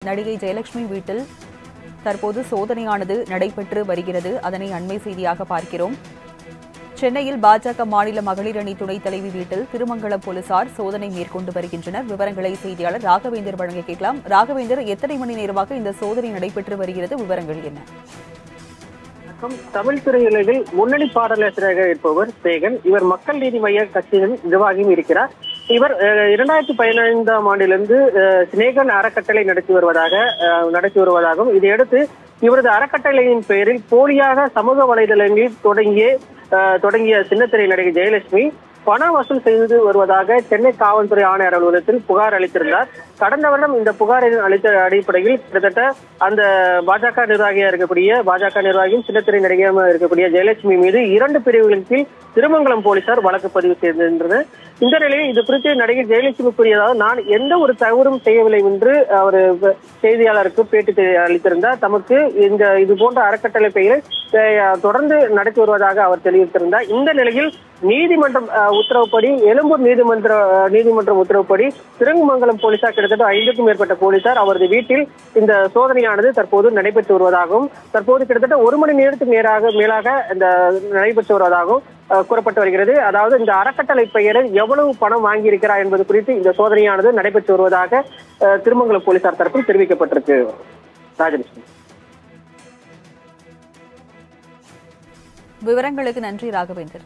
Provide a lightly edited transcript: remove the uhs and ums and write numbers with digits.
நடிகை ஜெயலட்சுமி வீட்டில் தற்போது சோதனையானது நடைபெற்று வருகிறது. அதனை அண்மை செய்தியாக பார்க்கிறோம். சென்னையில் பாஜக மாநில மகளிர் அணி துணைத் தலைவி வீட்டில் திருமங்கலம் போலீசார் சோதனை மேற்கொண்டு வருகின்றனர். விவரங்களை செய்தியாளர் ராகவேந்தர் வழங்க கேட்கலாம். ராகவேந்தர், எத்தனை மணி நேரமாக இந்த சோதனை நடைபெற்று வருகிறது? விவரங்கள் என்ன? தமிழ் திரையுலகில் முன்னணி பாடலாசிரியராக இருப்பவர் சேகன். இவர் மக்கள் நீதி மய்ய கட்சியின் நிர்வாகியும் இருக்கிறார். இவர் 2015ஆம் ஆண்டிலிருந்து சினேகன் அறக்கட்டளை நடத்தி வருவதாகவும் இதையடுத்து இவரது அறக்கட்டளையின் பெயரில் போலியாக சமூக வலைதளங்களில் தொடங்கிய சின்னத்திரை நடிகை ஜெயலட்சுமி பண வசூல் செய்து வருவதாக சென்னை காவல்துறை ஆணையர் அலுவலகத்தில் புகார் அளித்திருந்தார். கடந்த வருடம் இந்த புகாரின் அளித்த அடிப்படையில் கிட்டத்தட்ட அந்த பாஜக நிர்வாகியும் சின்னத்திரை நடிகையாக இருக்கக்கூடிய ஜெயலட்சுமி மீது 2 பிரிவுகளின் கீழ் திருமங்கலம் போலீசார் வழக்கு பதிவு செய்திருந்தனர். இந்த நிலையில் இது குறித்து நடிகை ஜெயலட்சுமி கூறியதாவது, நான் எந்த ஒரு தவறும் செய்யவில்லை என்று அவர் செய்தியாளருக்கு பேட்டி அளித்திருந்தார். தமக்கு இது போன்ற அறக்கட்டளை பெயரை தொடர்ந்து நடத்தி வருவதாக அவர் தெரிவித்திருந்தார். இந்த நிலையில் நீதிமன்றம் உத்தரவுப்படி, எழும்பூர் நீதிமன்றம் உத்தரவுப்படி திருமங்கலம் போலீசார் கிட்டத்தட்ட 5க்கும் மேற்பட்ட போலீசார் அவரது வீட்டில் இந்த சோதனையானது தற்போது நடைபெற்று வருவதாகவும், தற்போது கிட்டத்தட்ட 1 மணி நேரத்துக்கு மேலாக இந்த நடைபெற்று வருவதாகவும் கூறப்பட்டு வருகிறது. அதாவது இந்த அறக்கட்டளை பெயரில் எவ்வளவு பணம் வாங்கியிருக்கிறார் என்பது குறித்து இந்த சோதனையானது நடைபெற்று வருவதாக திருமங்கலம் போலீசார் தரப்பில் தெரிவிக்கப்பட்டிருக்கு. ராஜலட்சுமி, விவரங்களுக்கு நன்றி ராகவேந்தர்.